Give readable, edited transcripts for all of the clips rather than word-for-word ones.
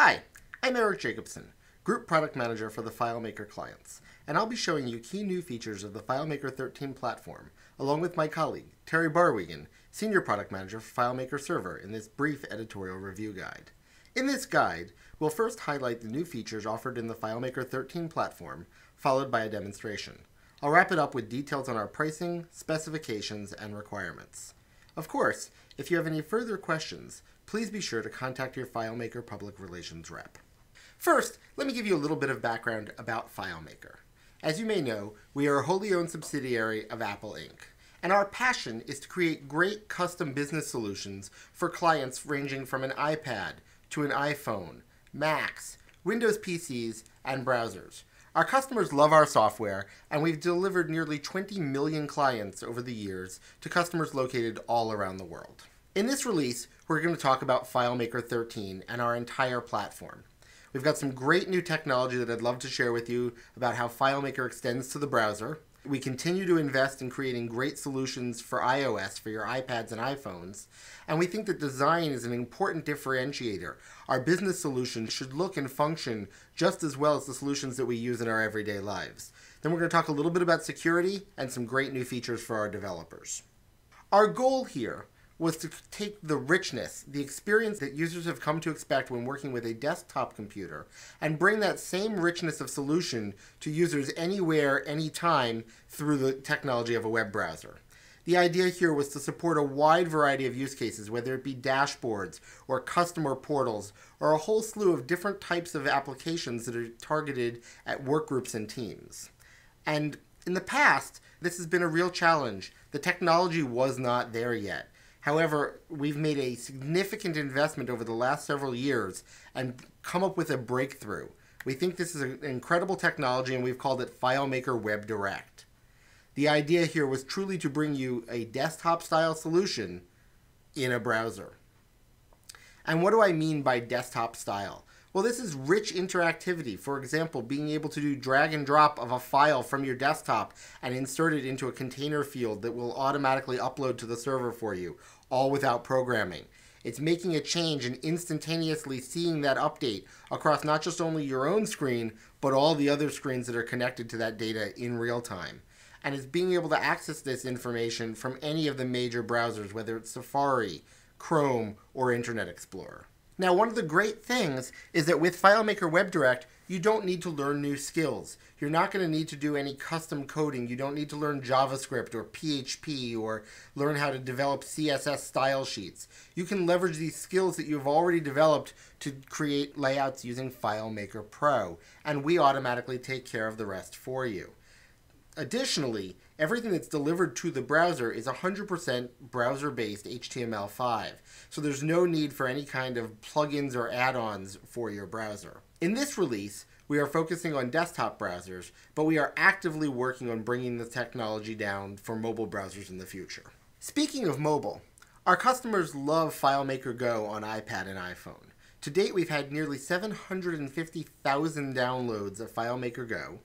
Hi, I'm Eric Jacobson, Group Product Manager for the FileMaker clients, and I'll be showing you key new features of the FileMaker 13 platform, along with my colleague, Terry Barwigan, Senior Product Manager for FileMaker Server, in this brief editorial review guide. In this guide, we'll first highlight the new features offered in the FileMaker 13 platform, followed by a demonstration. I'll wrap it up with details on our pricing, specifications, and requirements. Of course, if you have any further questions, please be sure to contact your FileMaker Public Relations rep. First, let me give you a little bit of background about FileMaker. As you may know, we are a wholly owned subsidiary of Apple Inc., and our passion is to create great custom business solutions for clients ranging from an iPad to an iPhone, Macs, Windows PCs, and browsers. Our customers love our software, and we've delivered nearly 20 million clients over the years to customers located all around the world. In this release, we're going to talk about FileMaker 13 and our entire platform. We've got some great new technology that I'd love to share with you about how FileMaker extends to the browser. We continue to invest in creating great solutions for iOS for your iPads and iPhones, and we think that design is an important differentiator. Our business solutions should look and function just as well as the solutions that we use in our everyday lives. Then we're going to talk a little bit about security and some great new features for our developers. Our goal here was to take the richness, the experience that users have come to expect when working with a desktop computer, and bring that same richness of solution to users anywhere, anytime, through the technology of a web browser. The idea here was to support a wide variety of use cases, whether it be dashboards, or customer portals, or a whole slew of different types of applications that are targeted at workgroups and teams. And in the past, this has been a real challenge. The technology was not there yet. However, we've made a significant investment over the last several years and come up with a breakthrough. We think this is an incredible technology, and we've called it FileMaker Web Direct. The idea here was truly to bring you a desktop-style solution in a browser. And what do I mean by desktop style? Well, this is rich interactivity. For example, being able to do drag and drop of a file from your desktop and insert it into a container field that will automatically upload to the server for you, all without programming. It's making a change and instantaneously seeing that update across not just only your own screen, but all the other screens that are connected to that data in real time. And it's being able to access this information from any of the major browsers, whether it's Safari, Chrome, or Internet Explorer. Now, one of the great things is that with FileMaker Web Direct, you don't need to learn new skills. You're not going to need to do any custom coding. You don't need to learn JavaScript or PHP or learn how to develop CSS style sheets. You can leverage these skills that you've already developed to create layouts using FileMaker Pro, and we automatically take care of the rest for you. Additionally, everything that's delivered to the browser is 100% browser-based HTML5, so there's no need for any kind of plugins or add-ons for your browser. In this release, we are focusing on desktop browsers, but we are actively working on bringing the technology down for mobile browsers in the future. Speaking of mobile, our customers love FileMaker Go on iPad and iPhone. To date, we've had nearly 750,000 downloads of FileMaker Go.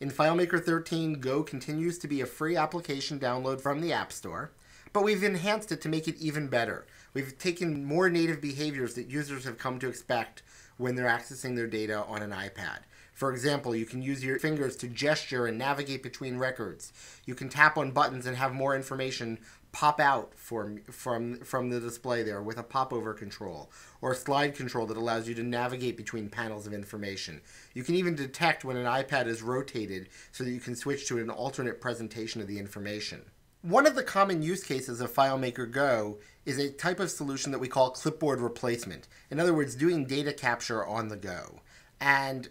In FileMaker 13, Go continues to be a free application download from the App Store, but we've enhanced it to make it even better. We've taken more native behaviors that users have come to expect when they're accessing their data on an iPad. For example, you can use your fingers to gesture and navigate between records. You can tap on buttons and have more information pop out from the display there with a popover control, or a slide control that allows you to navigate between panels of information. You can even detect when an iPad is rotated so that you can switch to an alternate presentation of the information. One of the common use cases of FileMaker Go is a type of solution that we call clipboard replacement. In other words, doing data capture on the go. And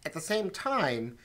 at the same time,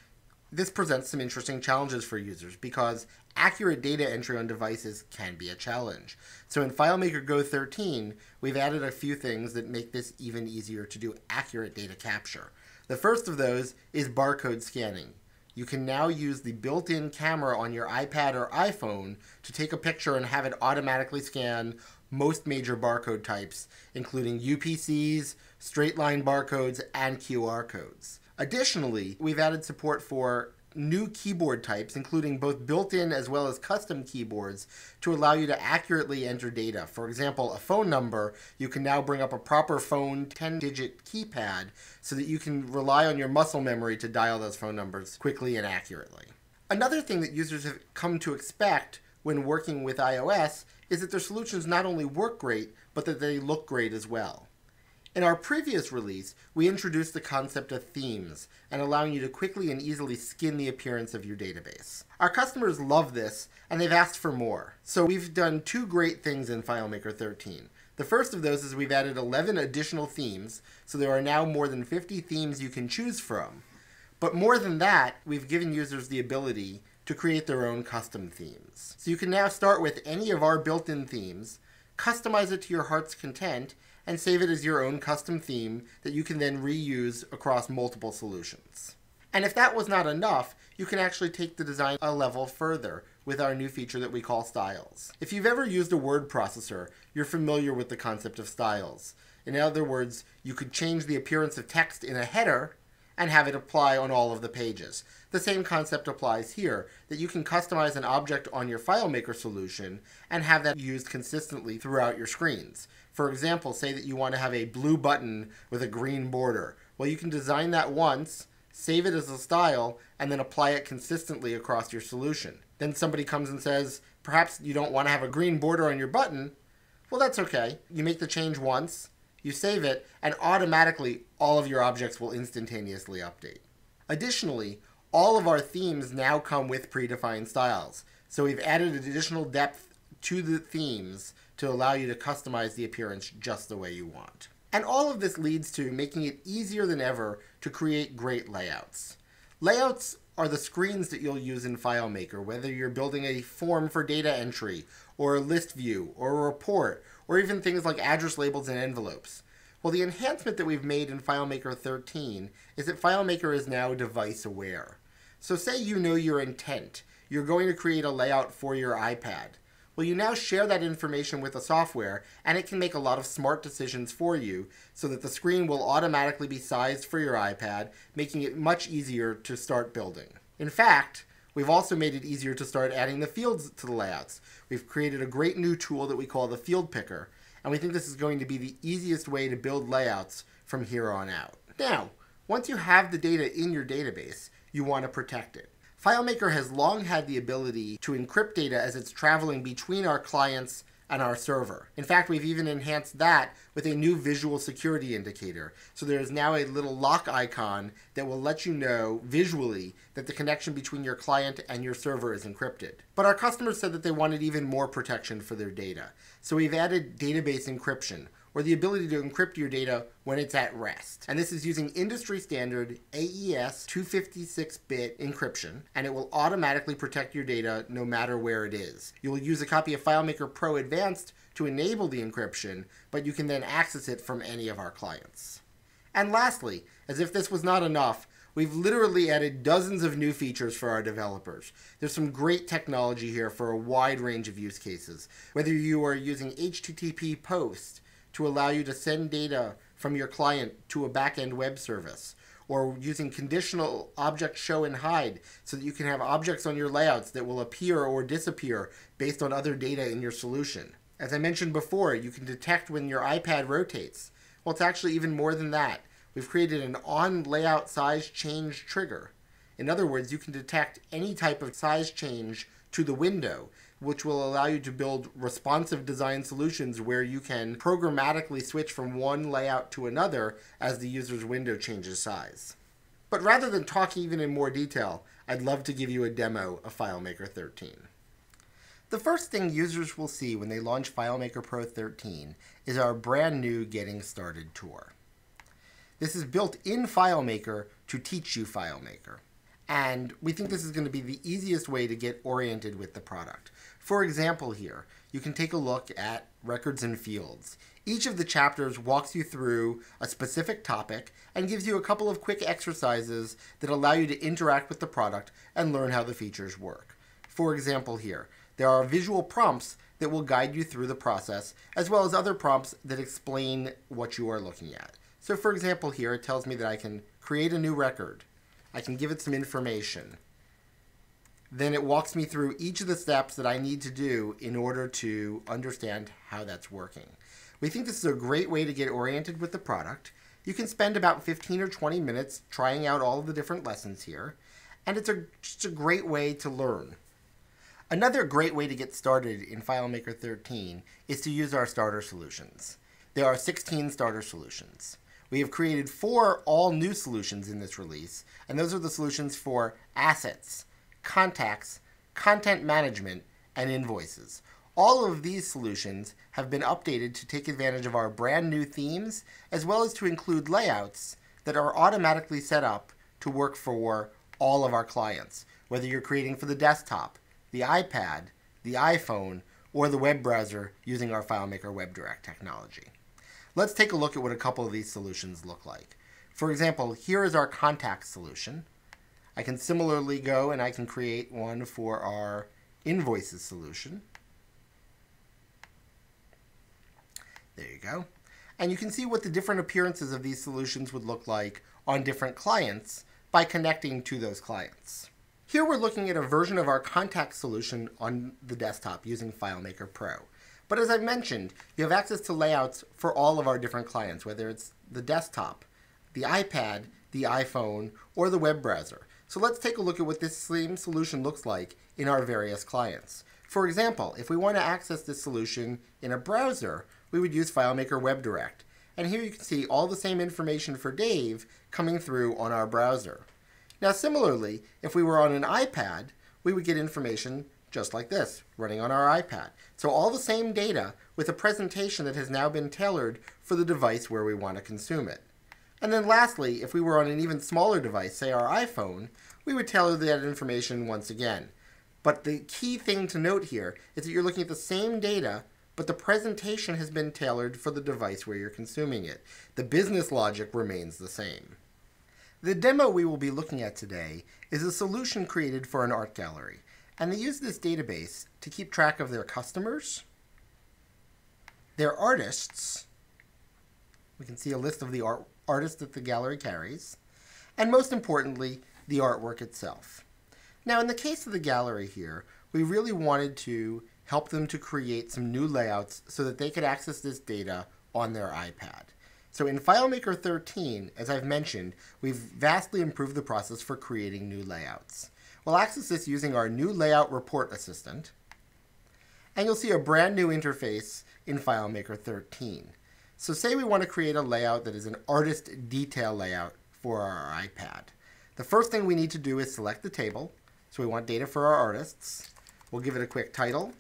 this presents some interesting challenges for users because accurate data entry on devices can be a challenge. So in FileMaker Go 13, we've added a few things that make this even easier to do accurate data capture. The first of those is barcode scanning. You can now use the built-in camera on your iPad or iPhone to take a picture and have it automatically scan most major barcode types, including UPCs, straight-line barcodes, and QR codes. Additionally, we've added support for new keyboard types, including both built-in as well as custom keyboards, to allow you to accurately enter data. For example, a phone number, you can now bring up a proper phone 10-digit keypad so that you can rely on your muscle memory to dial those phone numbers quickly and accurately. Another thing that users have come to expect when working with iOS is that their solutions not only work great, but that they look great as well. In our previous release, we introduced the concept of themes and allowing you to quickly and easily skin the appearance of your database. Our customers love this, and they've asked for more. So we've done two great things in FileMaker 13. The first of those is we've added 11 additional themes, so there are now more than 50 themes you can choose from. But more than that, we've given users the ability to create their own custom themes. So you can now start with any of our built-in themes, customize it to your heart's content, and save it as your own custom theme that you can then reuse across multiple solutions. And if that was not enough, you can actually take the design a level further with our new feature that we call styles. If you've ever used a word processor, you're familiar with the concept of styles. In other words, you could change the appearance of text in a header and have it apply on all of the pages. The same concept applies here, that you can customize an object on your FileMaker solution and have that used consistently throughout your screens. For example, say that you want to have a blue button with a green border. Well, you can design that once, save it as a style, and then apply it consistently across your solution. Then somebody comes and says, perhaps you don't want to have a green border on your button. Well, that's okay. You make the change once, you save it, and automatically all of your objects will instantaneously update. Additionally, all of our themes now come with predefined styles. So we've added additional depth to the themes to allow you to customize the appearance just the way you want. And all of this leads to making it easier than ever to create great layouts. Layouts are the screens that you'll use in FileMaker, whether you're building a form for data entry, or a list view, or a report, or even things like address labels and envelopes. Well, the enhancement that we've made in FileMaker 13 is that FileMaker is now device aware. So say you know your intent. You're going to create a layout for your iPad. Well, you now share that information with the software, and it can make a lot of smart decisions for you so that the screen will automatically be sized for your iPad, making it much easier to start building. In fact, we've also made it easier to start adding the fields to the layouts. We've created a great new tool that we call the Field Picker, and we think this is going to be the easiest way to build layouts from here on out. Now, once you have the data in your database, you want to protect it. FileMaker has long had the ability to encrypt data as it's traveling between our clients and our server. In fact, we've even enhanced that with a new visual security indicator. So there is now a little lock icon that will let you know visually that the connection between your client and your server is encrypted. But our customers said that they wanted even more protection for their data. So we've added database encryption, or the ability to encrypt your data when it's at rest. And this is using industry standard AES 256-bit encryption, and it will automatically protect your data no matter where it is. You will use a copy of FileMaker Pro Advanced to enable the encryption, but you can then access it from any of our clients. And lastly, as if this was not enough, we've literally added dozens of new features for our developers. There's some great technology here for a wide range of use cases. Whether you are using HTTP POST, to allow you to send data from your client to a back-end web service, or using conditional object show and hide so that you can have objects on your layouts that will appear or disappear based on other data in your solution. As I mentioned before, you can detect when your iPad rotates. Well, it's actually even more than that. We've created an on-layout size change trigger. In other words, you can detect any type of size change to the window, which will allow you to build responsive design solutions where you can programmatically switch from one layout to another as the user's window changes size. But rather than talking even in more detail, I'd love to give you a demo of FileMaker 13. The first thing users will see when they launch FileMaker Pro 13 is our brand new Getting Started tour. This is built in FileMaker to teach you FileMaker. And we think this is going to be the easiest way to get oriented with the product. For example here, you can take a look at records and fields. Each of the chapters walks you through a specific topic and gives you a couple of quick exercises that allow you to interact with the product and learn how the features work. For example here, there are visual prompts that will guide you through the process, as well as other prompts that explain what you are looking at. So for example here, it tells me that I can create a new record. I can give it some information. then it walks me through each of the steps that I need to do in order to understand how that's working. We think this is a great way to get oriented with the product. You can spend about 15 or 20 minutes trying out all of the different lessons here, and it's just a great way to learn. Another great way to get started in FileMaker 13 is to use our starter solutions. There are 16 starter solutions. We have created 4 all-new solutions in this release, and those are the solutions for assets, contacts, content management, and invoices. All of these solutions have been updated to take advantage of our brand new themes, as well as to include layouts that are automatically set up to work for all of our clients, whether you're creating for the desktop, the iPad, the iPhone, or the web browser using our FileMaker WebDirect technology. Let's take a look at what a couple of these solutions look like. For example, here is our contact solution. I can similarly go and I can create one for our invoices solution. There you go. And you can see what the different appearances of these solutions would look like on different clients by connecting to those clients. Here we're looking at a version of our contact solution on the desktop using FileMaker Pro. But as I mentioned, you have access to layouts for all of our different clients, whether it's the desktop, the iPad, the iPhone, or the web browser. So let's take a look at what this same solution looks like in our various clients. For example, if we want to access this solution in a browser, we would use FileMaker WebDirect. And here you can see all the same information for Dave coming through on our browser. Now similarly, if we were on an iPad, we would get information just like this, running on our iPad. So all the same data with a presentation that has now been tailored for the device where we want to consume it. And then lastly, if we were on an even smaller device, say our iPhone, we would tailor that information once again. But the key thing to note here is that you're looking at the same data, but the presentation has been tailored for the device where you're consuming it. The business logic remains the same. The demo we will be looking at today is a solution created for an art gallery, and they use this database to keep track of their customers, their artists, we can see a list of the artists that the gallery carries, and most importantly, the artwork itself. Now in the case of the gallery here, we really wanted to help them to create some new layouts so that they could access this data on their iPad. So in FileMaker 13, as I've mentioned, we've vastly improved the process for creating new layouts. We'll access this using our new Layout Report Assistant, and you'll see a brand new interface in FileMaker 13. So say we want to create a layout that is an artist detail layout for our iPad. The first thing we need to do is select the table. So we want data for our artists. We'll give it a quick title.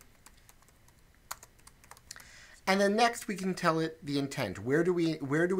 And then next we can tell it the intent. Where do we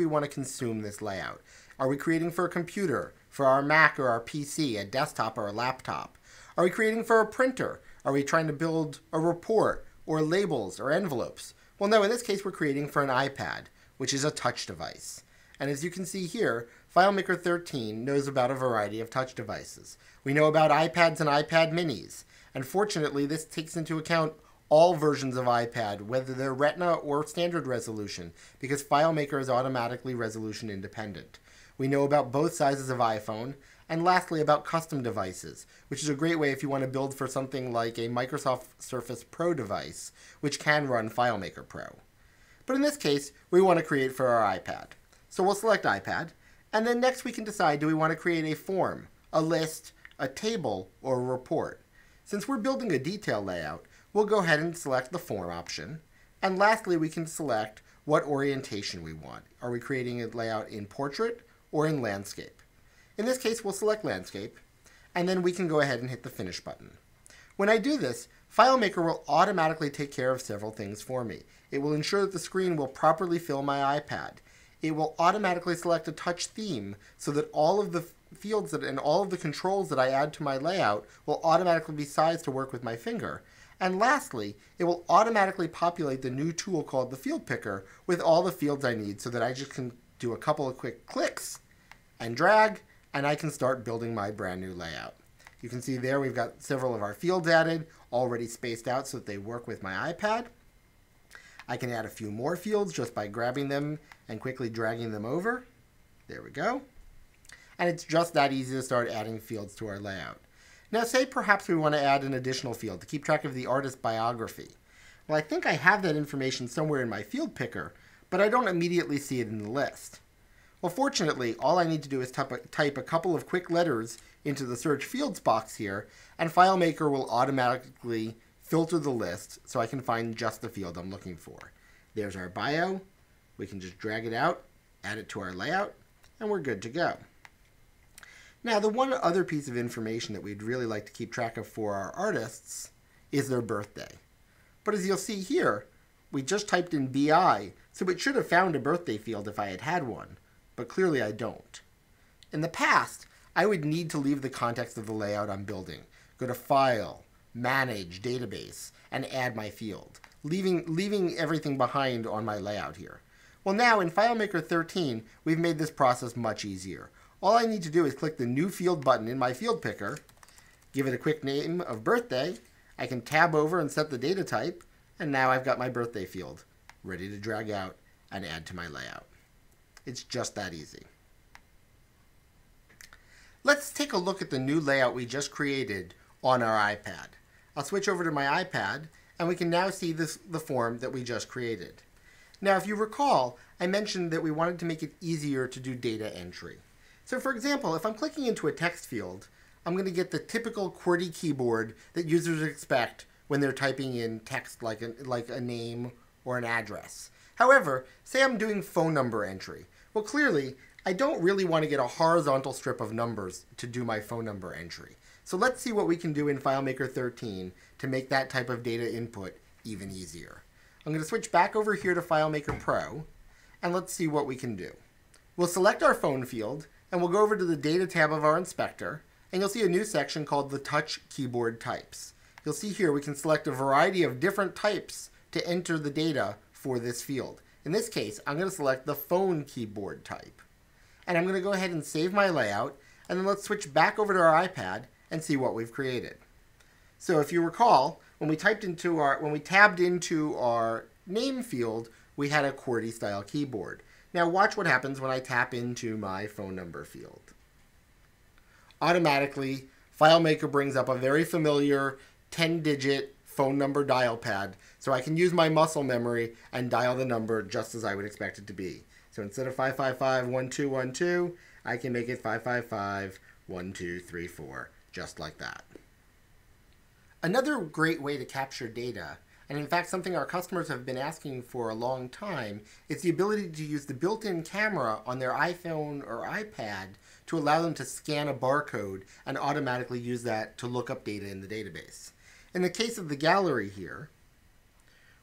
want to consume this layout? Are we creating for a computer, for our Mac or our PC, a desktop or a laptop? Are we creating for a printer? Are we trying to build a report or labels or envelopes? Well, no, in this case we're creating for an iPad, which is a touch device. And as you can see here, FileMaker 13 knows about a variety of touch devices. We know about iPads and iPad minis. And fortunately, this takes into account all versions of iPad, whether they're Retina or standard resolution, because FileMaker is automatically resolution independent. We know about both sizes of iPhone, and lastly about custom devices, which is a great way if you want to build for something like a Microsoft Surface Pro device, which can run FileMaker Pro. But in this case, we want to create for our iPad. So we'll select iPad, and then next we can decide, do we want to create a form, a list, a table, or a report? Since we're building a detail layout, we'll go ahead and select the form option. And lastly, we can select what orientation we want. Are we creating a layout in portrait or in landscape? In this case, we'll select landscape, and then we can go ahead and hit the finish button. When I do this, FileMaker will automatically take care of several things for me. It will ensure that the screen will properly fill my iPad. It will automatically select a touch theme so that all of the fields and all of the controls that I add to my layout will automatically be sized to work with my finger. And lastly, it will automatically populate the new tool called the Field Picker with all the fields I need so that I just can do a couple of quick clicks and drag, and I can start building my brand new layout. You can see there we've got several of our fields added, already spaced out so that they work with my iPad. I can add a few more fields just by grabbing them and quickly dragging them over. There we go. And it's just that easy to start adding fields to our layout. Now say perhaps we want to add an additional field to keep track of the artist's biography. Well, I think I have that information somewhere in my field picker, but I don't immediately see it in the list. Well, fortunately, all I need to do is type a couple of quick letters into the search fields box here, and FileMaker will automatically filter the list so I can find just the field I'm looking for. There's our bio. We can just drag it out, add it to our layout, and we're good to go. Now, the one other piece of information that we'd really like to keep track of for our artists is their birthday. But as you'll see here, we just typed in BI, so it should have found a birthday field if I had had one, but clearly I don't. In the past, I would need to leave the context of the layout I'm building, go to File, Manage, Database, and add my field, leaving everything behind on my layout here. Well, now in FileMaker 13, we've made this process much easier. All I need to do is click the New Field button in my field picker, give it a quick name of birthday, I can tab over and set the data type, and now I've got my birthday field ready to drag out and add to my layout. It's just that easy. Let's take a look at the new layout we just created on our iPad. I'll switch over to my iPad, and we can now see the form that we just created. Now, if you recall, I mentioned that we wanted to make it easier to do data entry. So for example, if I'm clicking into a text field, I'm going to get the typical QWERTY keyboard that users expect when they're typing in text like a name or an address. However, say I'm doing phone number entry. Well, clearly, I don't really want to get a horizontal strip of numbers to do my phone number entry. So let's see what we can do in FileMaker 13 to make that type of data input even easier. I'm going to switch back over here to FileMaker Pro, and let's see what we can do. We'll select our phone field, and we'll go over to the Data tab of our inspector, and you'll see a new section called the Touch Keyboard Types. You'll see here we can select a variety of different types to enter the data for this field. In this case, I'm going to select the phone keyboard type. And I'm going to go ahead and save my layout, and then let's switch back over to our iPad and see what we've created. So if you recall, when we tabbed into our name field, we had a QWERTY style keyboard. Now watch what happens when I tap into my phone number field. Automatically, FileMaker brings up a very familiar 10-digit phone number dial pad, so I can use my muscle memory and dial the number just as I would expect it to be. So instead of 555-1212, I can make it 555-1234, just like that. Another great way to capture data, and in fact something our customers have been asking for a long time, is the ability to use the built-in camera on their iPhone or iPad to allow them to scan a barcode and automatically use that to look up data in the database. In the case of the gallery here,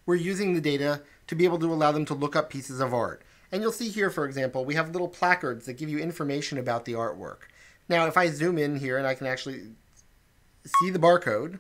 we're using the data to be able to allow them to look up pieces of art. And you'll see here, for example, we have little placards that give you information about the artwork. Now, if I zoom in here and I can actually see the barcode,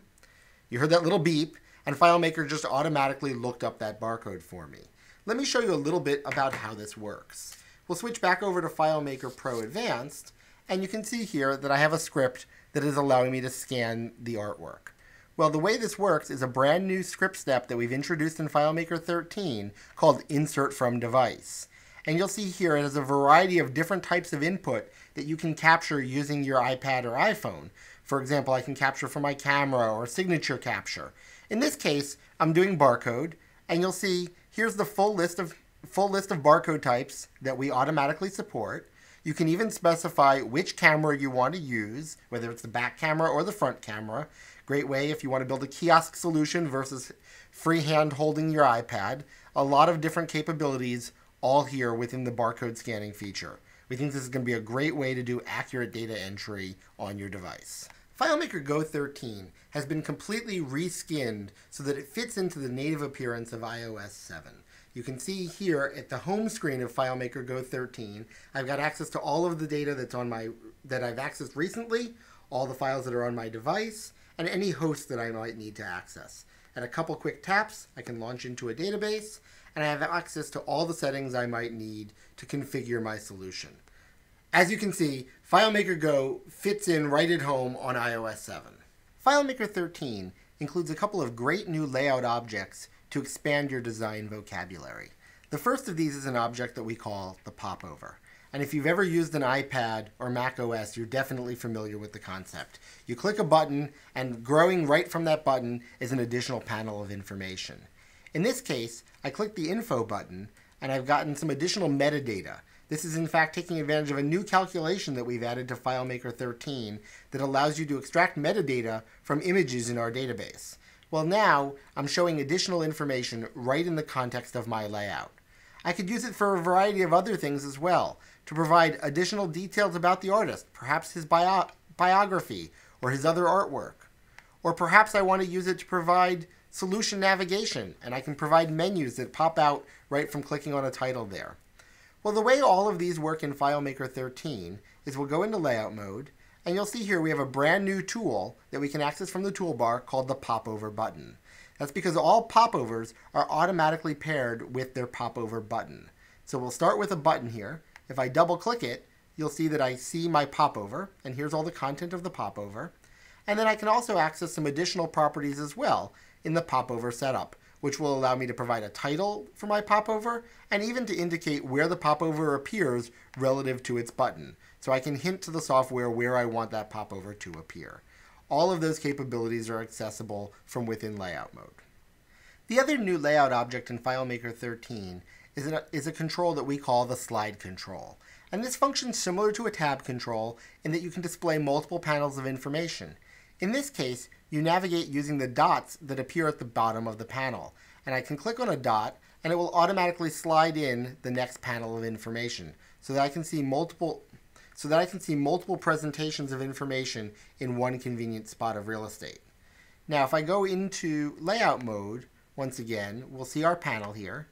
you heard that little beep, and FileMaker just automatically looked up that barcode for me. Let me show you a little bit about how this works. We'll switch back over to FileMaker Pro Advanced, and you can see here that I have a script that is allowing me to scan the artwork. Well, the way this works is a brand new script step that we've introduced in FileMaker 13 called Insert from Device. And you'll see here it has a variety of different types of input that you can capture using your iPad or iPhone. For example, I can capture from my camera or signature capture. In this case, I'm doing barcode, and you'll see here's the full list of barcode types that we automatically support. You can even specify which camera you want to use, whether it's the back camera or the front camera. Great way if you want to build a kiosk solution versus freehand holding your iPad. A lot of different capabilities all here within the barcode scanning feature. We think this is going to be a great way to do accurate data entry on your device. FileMaker Go 13 has been completely reskinned so that it fits into the native appearance of iOS 7. You can see here at the home screen of FileMaker Go 13, I've got access to all of the data that I've accessed recently, all the files that are on my device, and any host that I might need to access. At a couple quick taps, I can launch into a database, and I have access to all the settings I might need to configure my solution. As you can see, FileMaker Go fits in right at home on iOS 7. FileMaker 13 includes a couple of great new layout objects to expand your design vocabulary. The first of these is an object that we call the Popover. And if you've ever used an iPad or Mac OS, you're definitely familiar with the concept. You click a button, and growing right from that button is an additional panel of information. In this case, I clicked the Info button, and I've gotten some additional metadata. This is in fact taking advantage of a new calculation that we've added to FileMaker 13 that allows you to extract metadata from images in our database. Well, now I'm showing additional information right in the context of my layout. I could use it for a variety of other things as well, to provide additional details about the artist, perhaps his biography or his other artwork. Or perhaps I want to use it to provide solution navigation, and I can provide menus that pop out right from clicking on a title there. Well, the way all of these work in FileMaker 13 is we'll go into layout mode, and you'll see here we have a brand new tool that we can access from the toolbar called the Popover button. That's because all popovers are automatically paired with their popover button. So we'll start with a button here. If I double click it, you'll see that I see my popover, and here's all the content of the popover. And then I can also access some additional properties as well in the popover setup, which will allow me to provide a title for my popover and even to indicate where the popover appears relative to its button. So I can hint to the software where I want that popover to appear. All of those capabilities are accessible from within layout mode. The other new layout object in FileMaker 13 is a control that we call the slide control. And this functions similar to a tab control in that you can display multiple panels of information. In this case, you navigate using the dots that appear at the bottom of the panel. And I can click on a dot, and it will automatically slide in the next panel of information so that I can see multiple presentations of information in one convenient spot of real estate. Now, if I go into layout mode, once again, we'll see our panel here,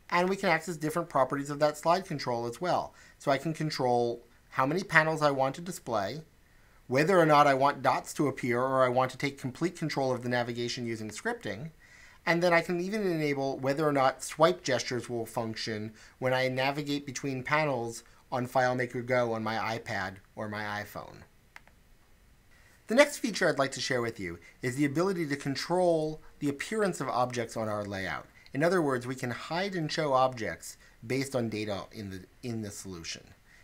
and we can access different properties of that slide control as well. So I can control how many panels I want to display, whether or not I want dots to appear or I want to take complete control of the navigation using scripting, and then I can even enable whether or not swipe gestures will function when I navigate between panels on FileMaker Go on my iPad or my iPhone. The next feature I'd like to share with you is the ability to control the appearance of objects on our layout. In other words, we can hide and show objects based on data in the solution.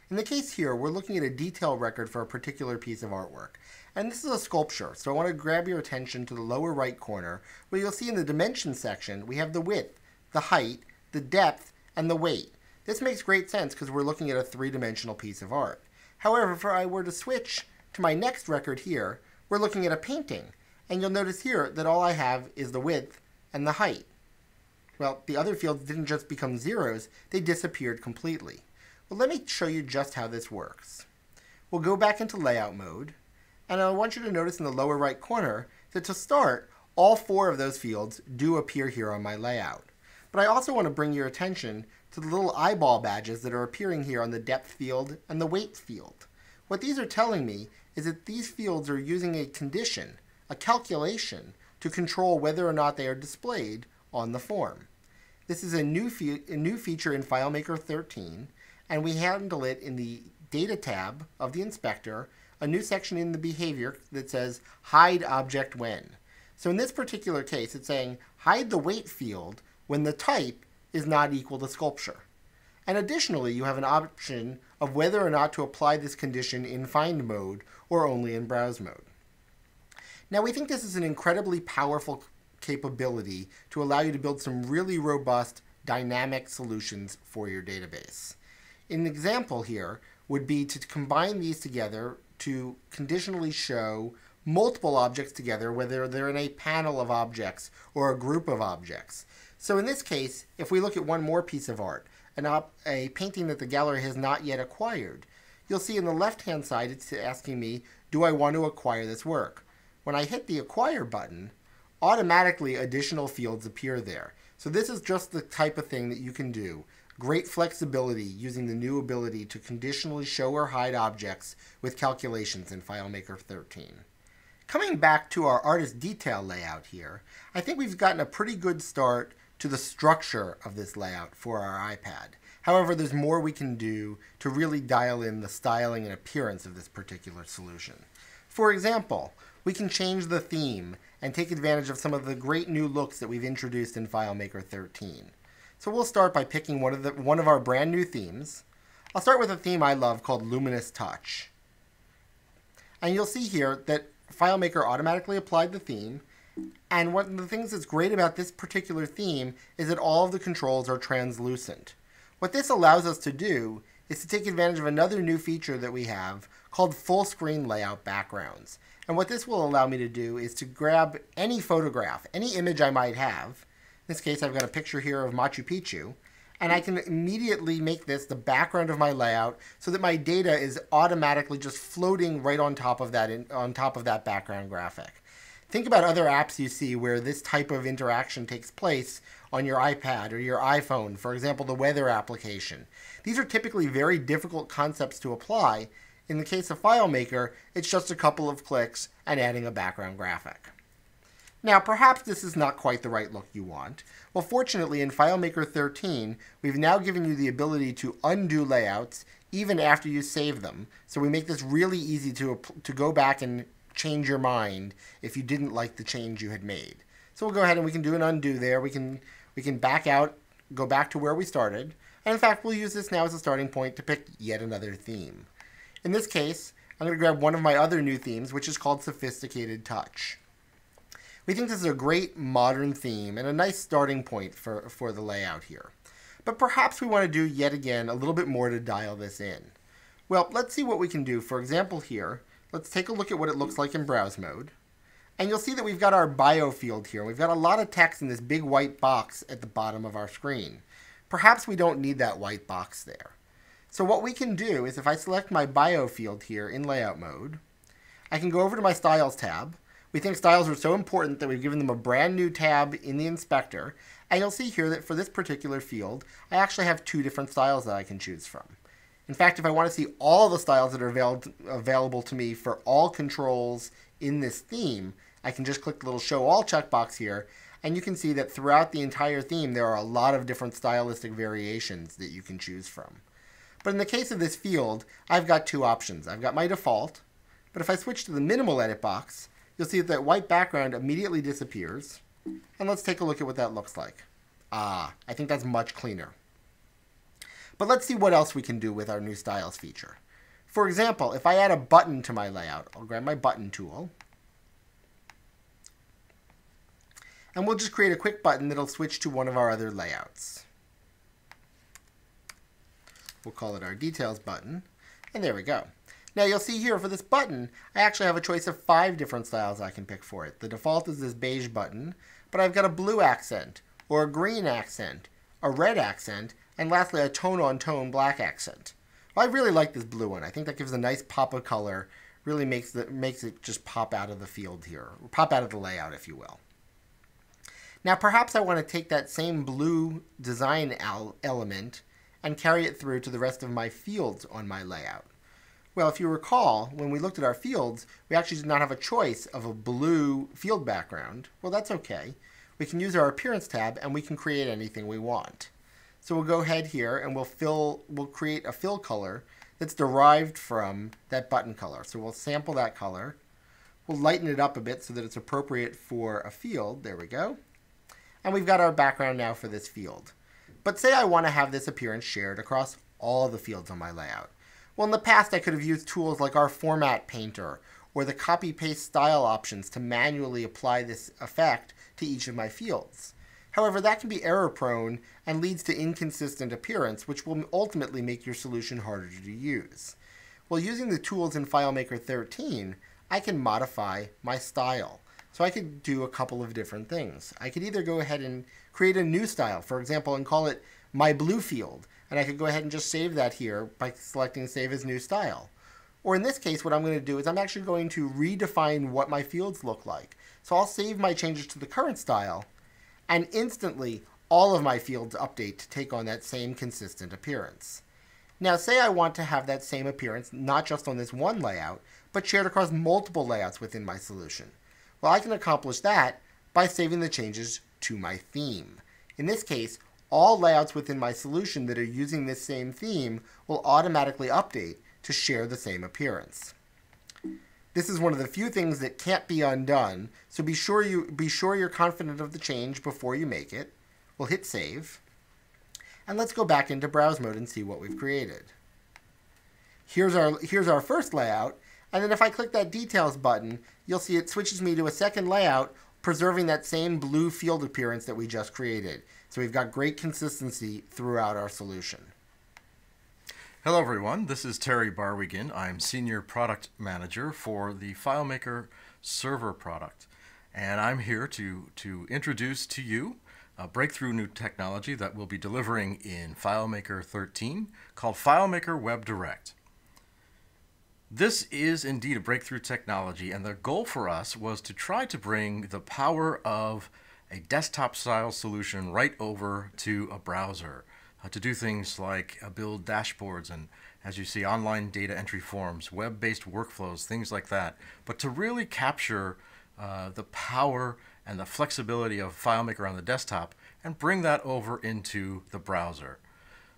In the case here, we're looking at a detail record for a particular piece of artwork. And this is a sculpture, so I want to grab your attention to the lower right corner, where you'll see in the dimensions section, we have the width, the height, the depth, and the weight. This makes great sense because we're looking at a three-dimensional piece of art. However, if I were to switch to my next record here, we're looking at a painting. And you'll notice here that all I have is the width and the height. Well, the other fields didn't just become zeros, they disappeared completely. Well, let me show you just how this works. We'll go back into layout mode, and I want you to notice in the lower right corner that to start, all four of those fields do appear here on my layout. But I also want to bring your attention to the little eyeball badges that are appearing here on the depth field and the weight field. What these are telling me is that these fields are using a condition, a calculation, to control whether or not they are displayed on the form. This is a new feature in FileMaker 13, and we handle it in the Data tab of the inspector, a new section in the behavior that says hide object when. So in this particular case, it's saying hide the weight field when the type is not equal to sculpture. And additionally, you have an option of whether or not to apply this condition in find mode or only in browse mode. Now, we think this is an incredibly powerful capability to allow you to build some really robust dynamic solutions for your database. An example here would be to combine these together to conditionally show multiple objects together, whether they're in a panel of objects or a group of objects. So in this case, if we look at one more piece of art, a painting that the gallery has not yet acquired, you'll see in the left-hand side it's asking me, do I want to acquire this work? When I hit the Acquire button, automatically additional fields appear there. So this is just the type of thing that you can do. Great flexibility using the new ability to conditionally show or hide objects with calculations in FileMaker 13. Coming back to our artist detail layout here, I think we've gotten a pretty good start to the structure of this layout for our iPad. However, there's more we can do to really dial in the styling and appearance of this particular solution. For example, we can change the theme and take advantage of some of the great new looks that we've introduced in FileMaker 13. So we'll start by picking one of our brand new themes. I'll start with a theme I love called Luminous Touch. And you'll see here that FileMaker automatically applied the theme. And one of the things that's great about this particular theme is that all of the controls are translucent. What this allows us to do is to take advantage of another new feature that we have called full screen layout backgrounds. And what this will allow me to do is to grab any photograph, any image I might have. In this case, I've got a picture here of Machu Picchu. And I can immediately make this the background of my layout so that my data is automatically just floating right on top of that background graphic. Think about other apps you see where this type of interaction takes place on your iPad or your iPhone, for example, the weather application. These are typically very difficult concepts to apply. In the case of FileMaker, it's just a couple of clicks and adding a background graphic. Now, perhaps this is not quite the right look you want. Well, fortunately, in FileMaker 13, we've now given you the ability to undo layouts even after you save them. So we make this really easy to go back and change your mind if you didn't like the change you had made. So we'll go ahead and we can do an undo there. We can back out, go back to where we started. And in fact, we'll use this now as a starting point to pick yet another theme. In this case, I'm going to grab one of my other new themes, which is called Sophisticated Touch. We think this is a great modern theme and a nice starting point for the layout here. But perhaps we want to do yet again a little bit more to dial this in. Well, let's see what we can do. For example here, let's take a look at what it looks like in browse mode. And you'll see that we've got our bio field here. We've got a lot of text in this big white box at the bottom of our screen. Perhaps we don't need that white box there. So what we can do is if I select my bio field here in layout mode, I can go over to my styles tab. We think styles are so important that we've given them a brand new tab in the inspector. And you'll see here that for this particular field, I actually have two different styles that I can choose from. In fact, if I want to see all the styles that are available to me for all controls in this theme, I can just click the little Show All checkbox here, and you can see that throughout the entire theme, there are a lot of different stylistic variations that you can choose from. But in the case of this field, I've got two options. I've got my default, but if I switch to the minimal edit box, you'll see that white background immediately disappears. And let's take a look at what that looks like. I think that's much cleaner. But let's see what else we can do with our new styles feature. For example, if I add a button to my layout, I'll grab my button tool. And we'll just create a quick button that'll switch to one of our other layouts. We'll call it our details button. And there we go. Now you'll see here for this button, I actually have a choice of 5 different styles I can pick for it. The default is this beige button, but I've got a blue accent, or a green accent, a red accent, and lastly a tone-on-tone black accent. Well, I really like this blue one. I think that gives a nice pop of color, really makes it just pop out of the field here, or pop out of the layout, if you will. Now perhaps I want to take that same blue design element and carry it through to the rest of my fields on my layout. Well, if you recall, when we looked at our fields, we actually did not have a choice of a blue field background. Well, that's okay. We can use our Appearance tab, and we can create anything we want. So we'll go ahead here, and we'll create a fill color that's derived from that button color. So we'll sample that color. We'll lighten it up a bit so that it's appropriate for a field. There we go. And we've got our background now for this field. But say I want to have this appearance shared across all the fields on my layout. Well, in the past, I could have used tools like our Format Painter or the Copy-Paste Style options to manually apply this effect to each of my fields. However, that can be error-prone and leads to inconsistent appearance, which will ultimately make your solution harder to use. Well, using the tools in FileMaker 13, I can modify my style. So I could do a couple of different things. I could either go ahead and create a new style, for example, and call it my blue field. And I could go ahead and just save that here by selecting Save as New Style. Or in this case, what I'm going to do is I'm actually going to redefine what my fields look like. So I'll save my changes to the current style, and instantly all of my fields update to take on that same consistent appearance. Now say I want to have that same appearance not just on this one layout, but shared across multiple layouts within my solution. Well, I can accomplish that by saving the changes to my theme. In this case, all layouts within my solution that are using this same theme will automatically update to share the same appearance. This is one of the few things that can't be undone, so be sure you're confident of the change before you make it. We'll hit Save. And let's go back into Browse mode and see what we've created. Here's our first layout, and then if I click that details button, you'll see it switches me to a second layout, preserving that same blue field appearance that we just created. So we've got great consistency throughout our solution. Hello everyone, this is Terry Barwigan. I'm Senior Product Manager for the FileMaker Server product. And I'm here to introduce to you a breakthrough new technology that we'll be delivering in FileMaker 13 called FileMaker Web Direct. This is indeed a breakthrough technology, and the goal for us was to try to bring the power of a desktop-style solution right over to a browser to do things like build dashboards and, as you see, online data entry forms, web-based workflows, things like that. But to really capture the power and the flexibility of FileMaker on the desktop and bring that over into the browser.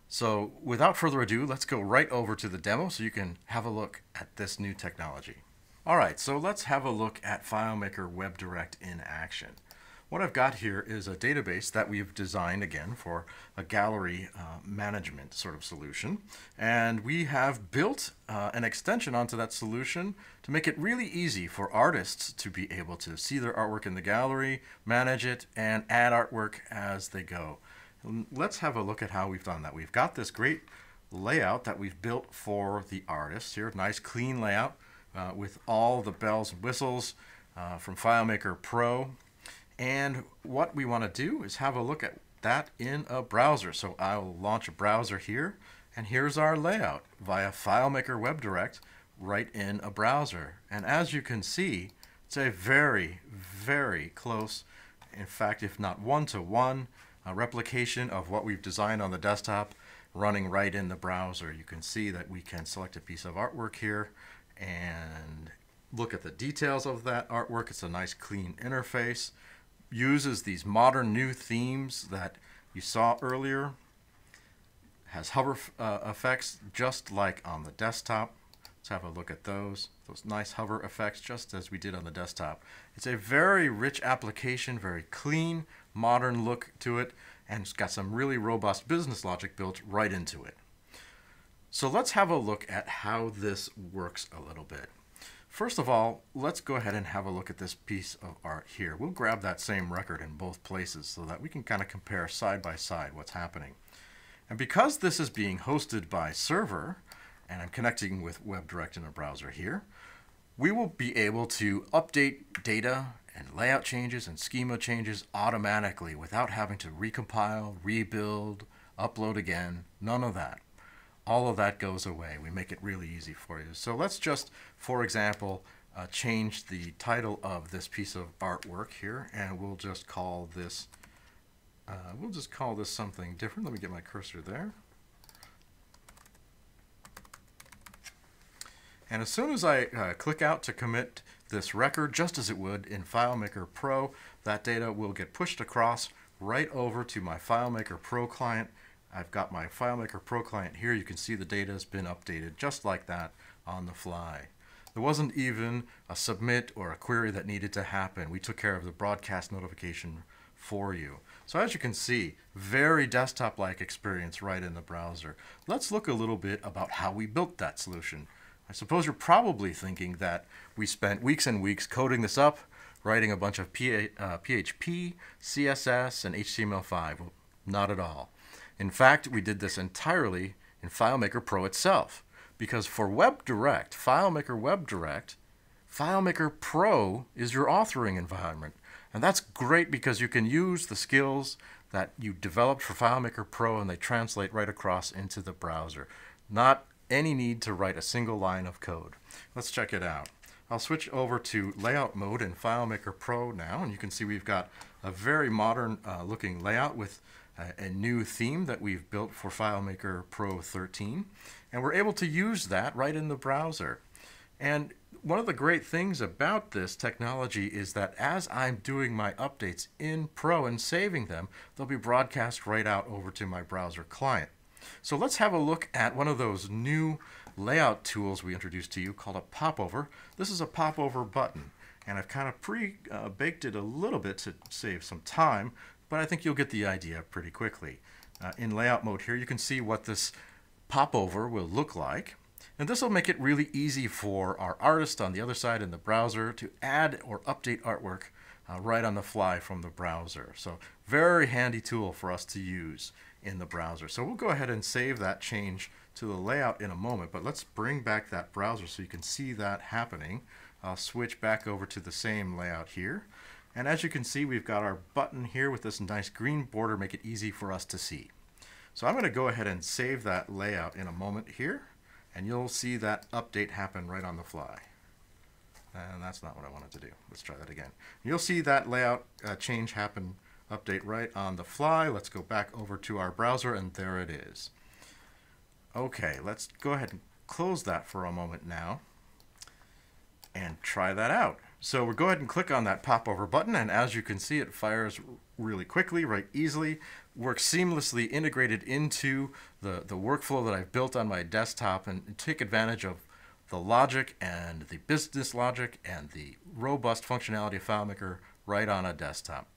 So without further ado, let's go right over to the demo so you can have a look at this new technology. All right, so let's have a look at FileMaker Web Direct in action. What I've got here is a database that we've designed, again, for a gallery management sort of solution. And we have built an extension onto that solution to make it really easy for artists to be able to see their artwork in the gallery, manage it, and add artwork as they go. Let's have a look at how we've done that. We've got this great layout that we've built for the artists here. Nice, clean layout with all the bells and whistles from FileMaker Pro. And what we want to do is have a look at that in a browser. So I'll launch a browser here, and here's our layout via FileMaker Web Direct right in a browser. And as you can see, it's a very, very close, in fact, if not one-to-one, replication of what we've designed on the desktop running right in the browser. You can see that we can select a piece of artwork here and look at the details of that artwork. It's a nice clean interface. Uses these modern new themes that you saw earlier. Has hover effects just like on the desktop. Let's have a look at those nice hover effects just as we did on the desktop. It's a very rich application, very clean, modern look to it, and it's got some really robust business logic built right into it. So let's have a look at how this works a little bit. First of all, let's go ahead and have a look at this piece of art here. We'll grab that same record in both places so that we can kind of compare side by side what's happening. And because this is being hosted by server, and I'm connecting with Web Direct in a browser here, we will be able to update data and layout changes and schema changes automatically without having to recompile, rebuild, upload again, none of that. All of that goes away. We make it really easy for you. So let's just, for example, change the title of this piece of artwork here, and we'll just call this something different. Let me get my cursor there. And as soon as I click out to commit this record, just as it would in FileMaker Pro, that data will get pushed across right over to my FileMaker Pro client. I've got my FileMaker Pro client here. You can see the data has been updated just like that on the fly. There wasn't even a submit or a query that needed to happen. We took care of the broadcast notification for you. So as you can see, very desktop-like experience right in the browser. Let's look a little bit about how we built that solution. I suppose you're probably thinking that we spent weeks and weeks coding this up, writing a bunch of PHP, CSS, and HTML5. Well, not at all. In fact, we did this entirely in FileMaker Pro itself, because for Web Direct, FileMaker Web Direct, FileMaker Pro is your authoring environment. And that's great because you can use the skills that you developed for FileMaker Pro and they translate right across into the browser. Not any need to write a single line of code. Let's check it out. I'll switch over to layout mode in FileMaker Pro now, and you can see we've got a very modern looking layout with a new theme that we've built for FileMaker Pro 13, and we're able to use that right in the browser. And one of the great things about this technology is that as I'm doing my updates in Pro and saving them, they'll be broadcast right out over to my browser client. So let's have a look at one of those new layout tools we introduced to you called a Popover. This is a Popover button, and I've kind of baked it a little bit to save some time, but I think you'll get the idea pretty quickly. In layout mode here, you can see what this popover will look like. And this will make it really easy for our artist on the other side in the browser to add or update artwork right on the fly from the browser. So very handy tool for us to use in the browser. So we'll go ahead and save that change to the layout in a moment, but let's bring back that browser so you can see that happening. I'll switch back over to the same layout here. And as you can see, we've got our button here with this nice green border, make it easy for us to see. So I'm going to go ahead and save that layout in a moment here, and you'll see that update happen right on the fly. And that's not what I wanted to do. Let's try that again. You'll see that layout change happen, update right on the fly. Let's go back over to our browser, and there it is. Okay, let's go ahead and close that for a moment now and try that out. So we'll go ahead and click on that Popover button, and as you can see, it fires really quickly, right easily, works seamlessly integrated into the workflow that I've built on my desktop, and take advantage of the logic and the business logic and the robust functionality of FileMaker right on a desktop.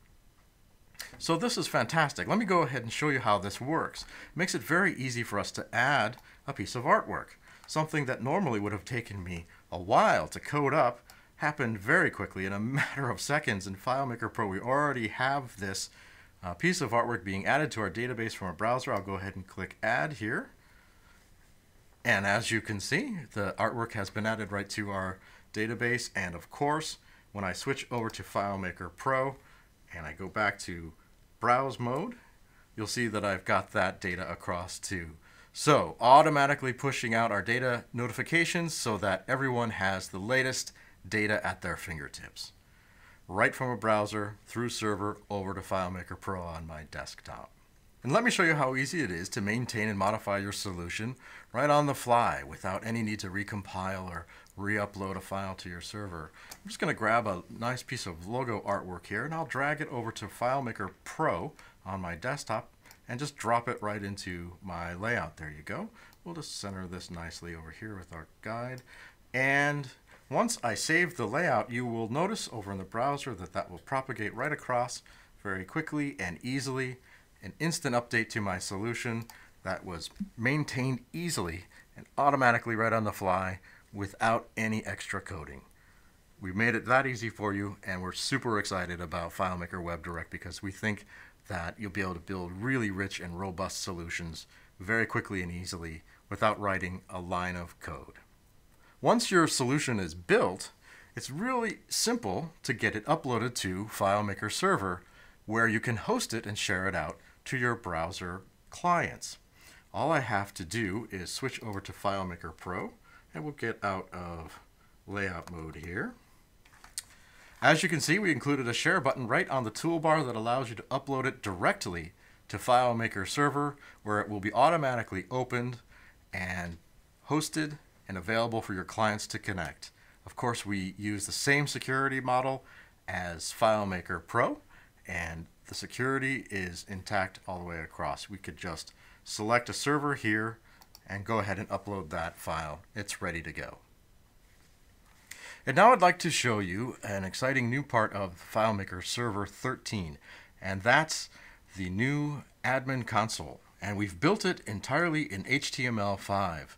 So this is fantastic. Let me go ahead and show you how this works. It makes it very easy for us to add a piece of artwork. Something that normally would have taken me a while to code up happened very quickly in a matter of seconds. In FileMaker Pro, we already have this piece of artwork being added to our database from a browser. I'll go ahead and click Add here. And as you can see, the artwork has been added right to our database. And of course, when I switch over to FileMaker Pro and I go back to Browse mode, you'll see that I've got that data across too. So automatically pushing out our data notifications so that everyone has the latest data at their fingertips. Right from a browser, through server, over to FileMaker Pro on my desktop. And let me show you how easy it is to maintain and modify your solution right on the fly without any need to recompile or re-upload a file to your server. I'm just going to grab a nice piece of logo artwork here, and I'll drag it over to FileMaker Pro on my desktop and just drop it right into my layout. There you go. We'll just center this nicely over here with our guide. And once I save the layout, you will notice over in the browser that that will propagate right across very quickly and easily. An instant update to my solution that was maintained easily and automatically right on the fly without any extra coding. We made it that easy for you, and we're super excited about FileMaker WebDirect because we think that you'll be able to build really rich and robust solutions very quickly and easily without writing a line of code. Once your solution is built, it's really simple to get it uploaded to FileMaker Server, where you can host it and share it out to your browser clients. All I have to do is switch over to FileMaker Pro, and we'll get out of layout mode here. As you can see, we included a share button right on the toolbar that allows you to upload it directly to FileMaker Server, where it will be automatically opened and hosted and available for your clients to connect. Of course, we use the same security model as FileMaker Pro, and the security is intact all the way across. We could just select a server here and go ahead and upload that file. It's ready to go. And now I'd like to show you an exciting new part of FileMaker Server 13, and that's the new admin console. And we've built it entirely in HTML5,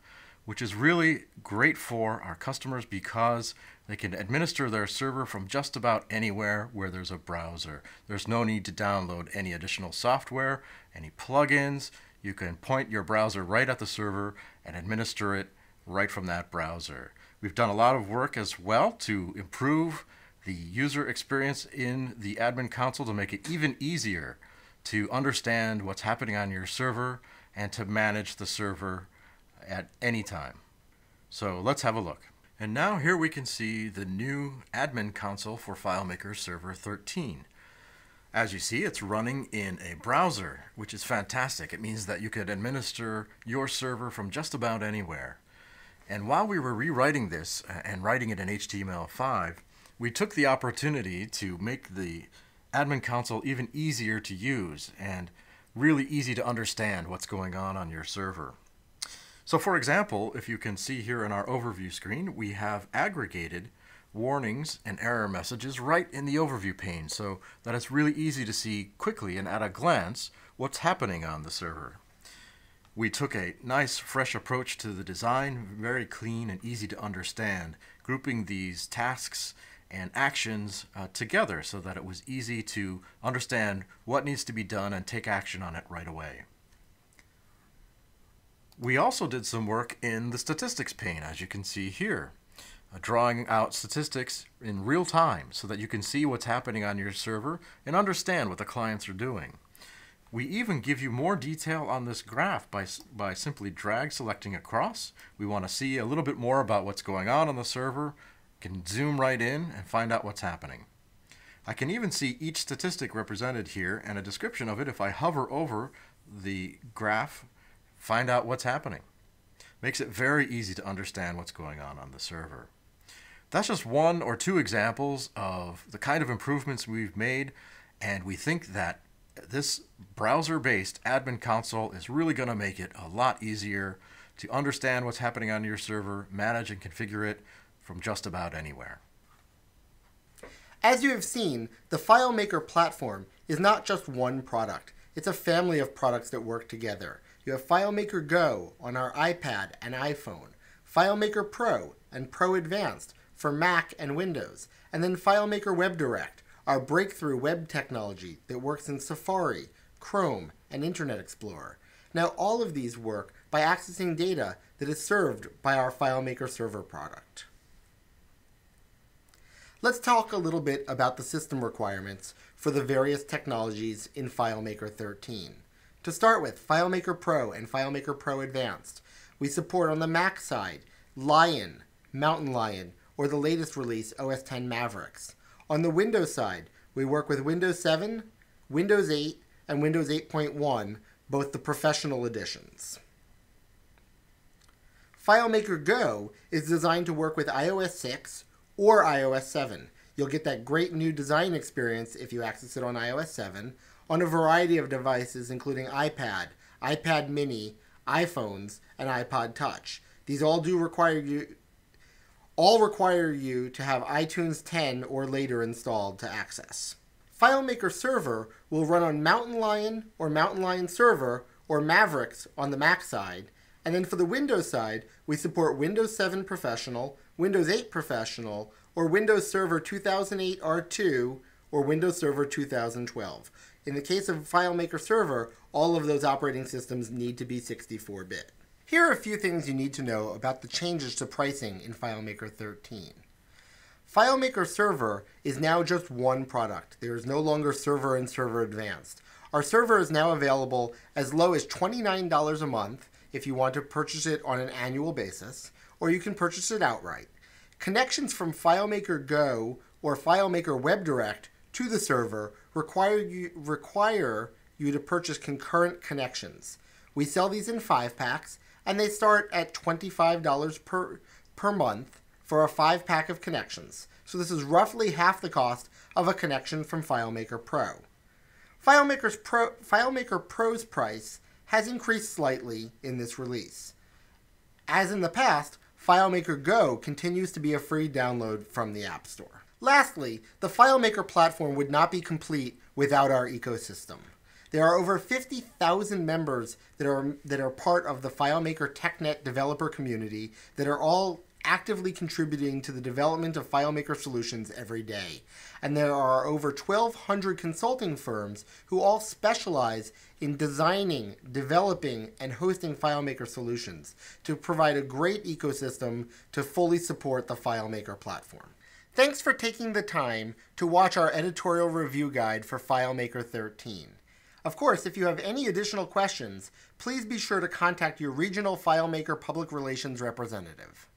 which is really great for our customers because they can administer their server from just about anywhere where there's a browser. There's no need to download any additional software, any plugins. You can point your browser right at the server and administer it right from that browser. We've done a lot of work as well to improve the user experience in the admin console to make it even easier to understand what's happening on your server and to manage the server at any time. So let's have a look. And now here we can see the new admin console for FileMaker Server 13. As you see, it's running in a browser, which is fantastic. It means that you could administer your server from just about anywhere. And while we were rewriting this and writing it in HTML5, we took the opportunity to make the admin console even easier to use and really easy to understand what's going on your server. So for example, if you can see here in our overview screen, we have aggregated warnings and error messages right in the overview pane so that it's really easy to see quickly and at a glance what's happening on the server. We took a nice, fresh approach to the design, very clean and easy to understand, grouping these tasks and actions together so that it was easy to understand what needs to be done and take action on it right away. We also did some work in the statistics pane, as you can see here, drawing out statistics in real time so that you can see what's happening on your server and understand what the clients are doing. We even give you more detail on this graph by simply selecting across. We want to see a little bit more about what's going on the server. Can zoom right in and find out what's happening. I can even see each statistic represented here and a description of it if I hover over the graph, find out what's happening. Makes it very easy to understand what's going on the server. That's just one or two examples of the kind of improvements we've made, and we think that this browser-based admin console is really going to make it a lot easier to understand what's happening on your server, manage and configure it from just about anywhere. As you have seen, the FileMaker platform is not just one product. It's a family of products that work together. You have FileMaker Go on our iPad and iPhone, FileMaker Pro and Pro Advanced for Mac and Windows, and then FileMaker WebDirect, our breakthrough web technology that works in Safari, Chrome, and Internet Explorer. Now all of these work by accessing data that is served by our FileMaker server product. Let's talk a little bit about the system requirements for the various technologies in FileMaker 13. To start with, FileMaker Pro and FileMaker Pro Advanced. We support on the Mac side, Lion, Mountain Lion, or the latest release, OS X Mavericks. On the Windows side, we work with Windows 7, Windows 8, and Windows 8.1, both the professional editions. FileMaker Go is designed to work with iOS 6 or iOS 7. You'll get that great new design experience if you access it on iOS 7 on a variety of devices including iPad, iPad mini, iPhones, and iPod Touch. These all require you to have iTunes 10 or later installed to access. FileMaker Server will run on Mountain Lion or Mountain Lion Server or Mavericks on the Mac side, and then for the Windows side, we support Windows 7 Professional, Windows 8 Professional, or Windows Server 2008 R2, or Windows Server 2012. In the case of FileMaker Server, all of those operating systems need to be 64-bit. Here are a few things you need to know about the changes to pricing in FileMaker 13. FileMaker Server is now just one product. There is no longer Server and Server Advanced. Our server is now available as low as $29 a month if you want to purchase it on an annual basis, or you can purchase it outright. Connections from FileMaker Go or FileMaker WebDirect to the server require you to purchase concurrent connections. We sell these in 5-packs, and they start at $25 per month for a 5-pack of connections. So this is roughly half the cost of a connection from FileMaker Pro. FileMaker Pro's price has increased slightly in this release. As in the past, FileMaker Go continues to be a free download from the App Store. Lastly, the FileMaker platform would not be complete without our ecosystem. There are over 50,000 members that are part of the FileMaker TechNet developer community that are all actively contributing to the development of FileMaker solutions every day. And there are over 1,200 consulting firms who all specialize in designing, developing, and hosting FileMaker solutions to provide a great ecosystem to fully support the FileMaker platform. Thanks for taking the time to watch our editorial review guide for FileMaker 13. Of course, if you have any additional questions, please be sure to contact your regional FileMaker public relations representative.